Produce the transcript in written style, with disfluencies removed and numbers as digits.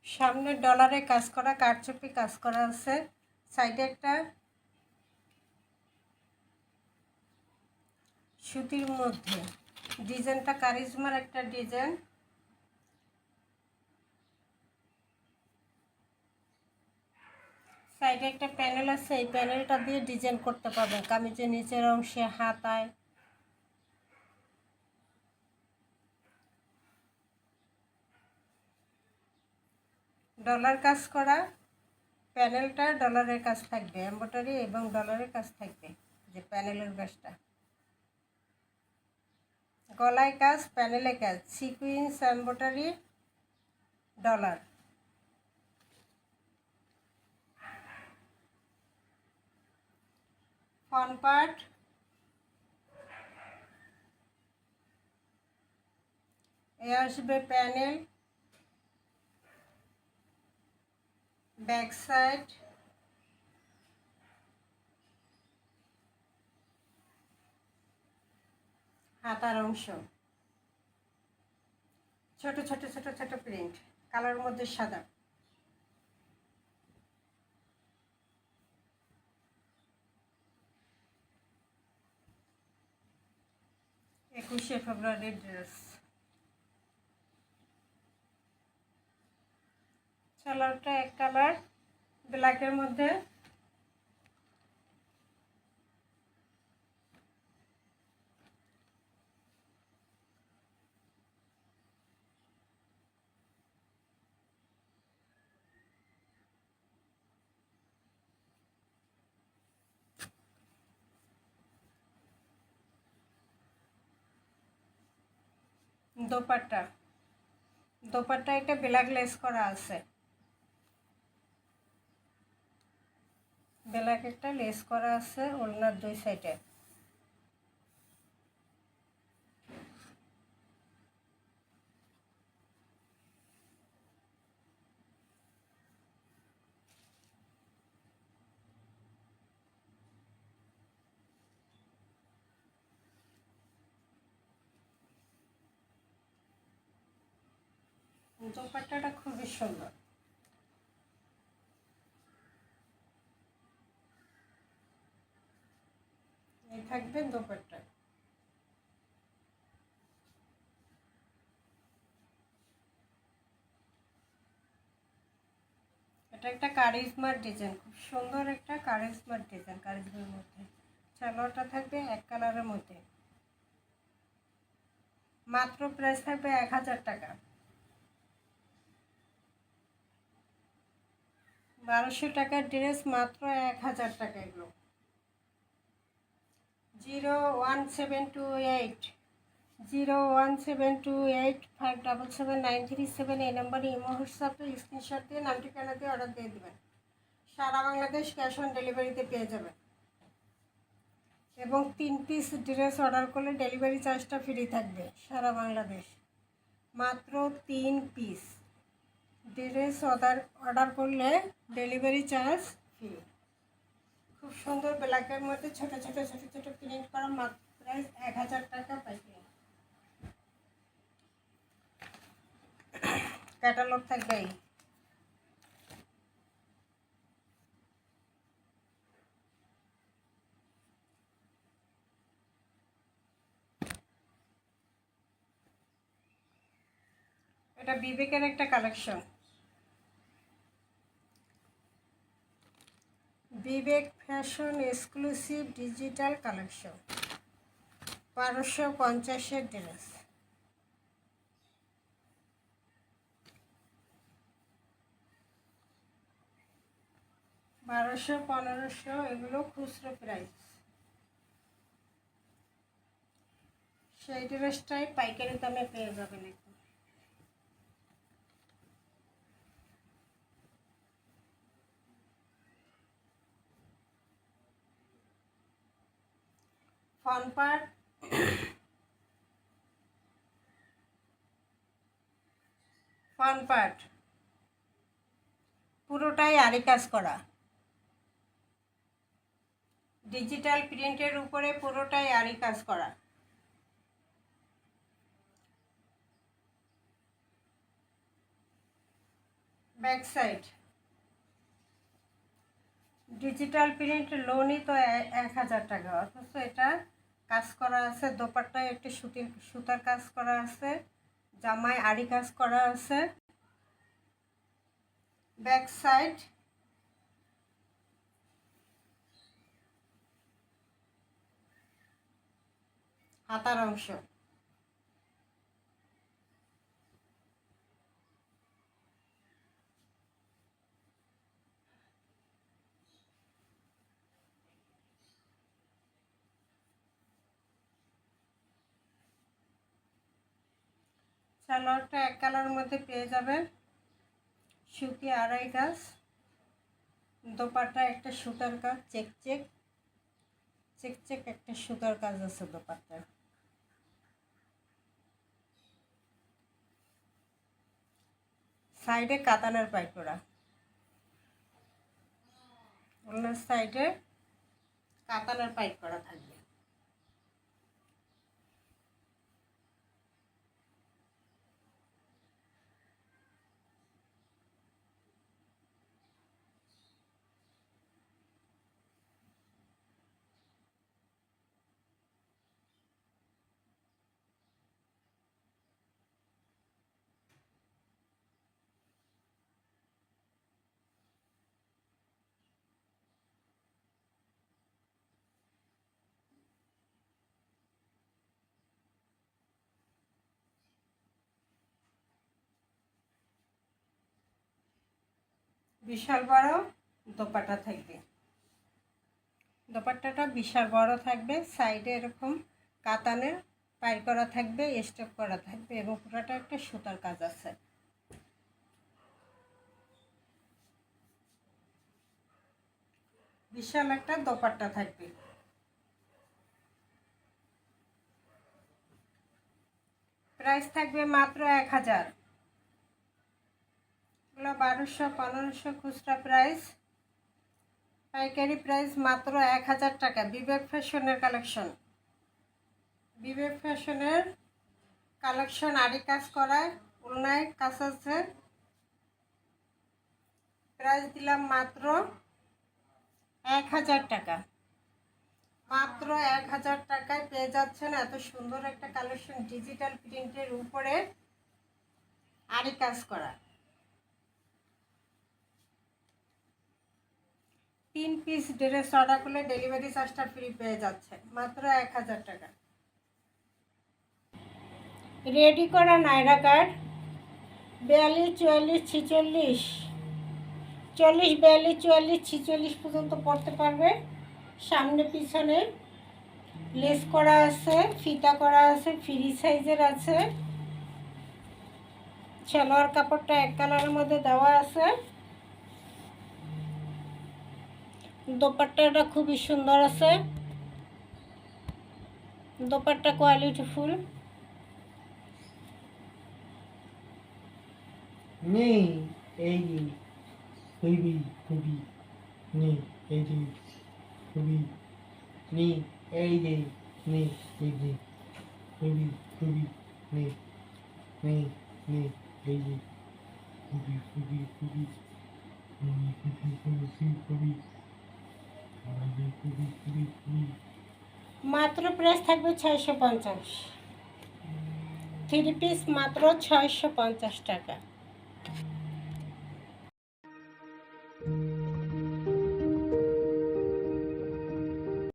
সামনে ডলারে কাজ করা কারচুপি কাজ করা আছে, সাইডে একটা সুতির মধ্যে ডিজাইনটা কারিজমার একটা ডিজাইন। সাইডে একটা প্যানেল আছে, এই প্যানেলটা দিয়ে ডিজাইন করতে পারবেন কামিজের নিচের অংশে, হাতায়। ডলার কাজ করা, প্যানেলটা ডলারের কাজ থাকবে, এমব্রয়ডারি এবং ডলারের কাজ থাকবে। যে প্যানেলের কাজটা, গলায় কাজ, প্যানেলে কাজ, sequence, embroidery, dollar. Front part, এ আসবে প্যানেল, ব্যাক সাইড, হাতার অংশ, ছোট ছোট ছোট ছোট প্রিন্ট, কালার মধ্যে সাদা। একুশে ফেব্রুয়ারির ড্রেস। সালোয়ারটা এক কালার ব্ল্যাকের মধ্যে, দোপাট্টা, দোপাট্টা একটা ব্ল্যাক লেস করা আছে, ব্ল্যাক একটা লেস করা আছে ওড়নার দুই সাইডে। দোপাট্টাটা খুবই সুন্দর। এই থাকবে দোপাট্টা। এটা একটা কারিজমার ডিজাইন, খুব সুন্দর একটা কারিজমার ডিজাইন, কারিজমার মধ্যে। সালোয়ারটা থাকবে এক কালারের মধ্যে। মাত্র প্রাইস থাকবে 1000 টাকা। 1200 টাকার ড্রেস মাত্র 1000 টাকা। এগুলো 01728 01728577937 এই নম্বরে ইমো হোয়াটসঅ্যাপে স্ক্রিনশট দিয়ে নাম ঠিকানা দিয়ে অর্ডার দিয়ে দেবেন। সারা বাংলাদেশ ক্যাশ অন ডেলিভারিতে পেয়ে যাবেন। এবং 3 পিস ড্রেস অর্ডার করলে ডেলিভারি চার্জটা ফ্রি থাকবে সারা বাংলাদেশ। মাত্র 3 পিস ড্রেস অর্ডার করলে ডেলিভারি চার্জ ফ্রি। খুব সুন্দর ব্ল্যাকের মধ্যে ছোট ছোট ছোট ছোট প্রিন্ট করা, মাত্র প্রাইস 1000 টাকা পাইকারি। ক্যাটালগ থাকবে। এটা বিবেকের একটা collection, Vivek fashion exclusive digital collection, 1250-এর ড্রেস। 1200-1500 এগুলো খুচরো প্রাইস। সেই ড্রেসটাই পাইকারি দামে পেয়ে যাবেন। এখন ফ্রন্ট পার্ট, ফ্রন্ট পার্ট পুরোটাই আরি কাজ করা, ডিজিটাল প্রিন্টের উপরে পুরোটাই আরি কাজ করা। ব্যাক সাইড ডিজিটাল প্রিন্ট লোনই তো 1000 টাকা, অথচ এটা কাজ করা আছে, দোপাট্টায় একটি সুতার কাজ করা আছে, জামায় আড়ি কাজ করা আছে। ব্যাক সাইড হাতার অংশ, সালোয়ারটা এক কালারের মধ্যে পেয়ে যাবেন, সুতি আড়াই কাজ, দোপাট্টা একটা সুতার কাজ, চেক একটা সুতার কাজ আছে দোপাট্টা। সাইডে কাতানের পাইপ করা, অন্য সাইডে কাতানের পাইপ করা থাকবে। বিশাল বড় দোপাট্টা থাকবে, দোপাট্টাটা বিশাল বড় থাকবে, সাইডে এরকম কাতানের পাই করা থাকবে, স্টেপ করা থাকবে এবং পুরোটা একটা সুতার কাজ আছে। বিশাল একটা দোপাট্টা থাকবে। প্রাইস থাকবে মাত্র 1000, 1200 1500 খুচরা প্রাইস, পাইকারি প্রাইস মাত্র 1000 টাকা। বিবেক ফ্যাশনের কালেকশন, বিবেক ফ্যাশনের কালেকশন আড়ি কাজ করায় ওড়নায় কাজ আছে। প্রাইস দিলাম মাত্র 1000 টাকা, মাত্র 1000 টাকায় পেয়ে যাচ্ছেন এত সুন্দর একটা কালেকশন, ডিজিটাল প্রিন্টের উপরে আড়ি কাজ করা। 3 পিস ড্রেস অর্ডার করলে ডেলিভারি চার্জটা ফ্রি পেয়ে যাচ্ছে মাত্র 1000 টাকা। রেডি করা নায়রা কাট 42 44 46, 40 42 44 46 পর্যন্ত পড়তে পারবে। সামনে পিছনে লেস করা আছে, ফিতা করা আছে, ফ্রি সাইজের আছে। সালোয়ার কাপড়টা এক কালারের মধ্যে দেওয়া আছে। দোপাট্টাটা খুবই সুন্দর আছে, দোপাট্টা কোয়ালিটি ফুল। নেই এই খুবই খুবই নেই এই যে খুবই নেই এই যে নেই এই যে খুবই খুবই নেই নেই নেই এই যে খুবই খুবই খুবই খুবই খুবই খুবই খুবই খুবই খুবই খুবই মাত্র প্রাইস থাকবে 650, 3 পিস মাত্র 650 টাকা।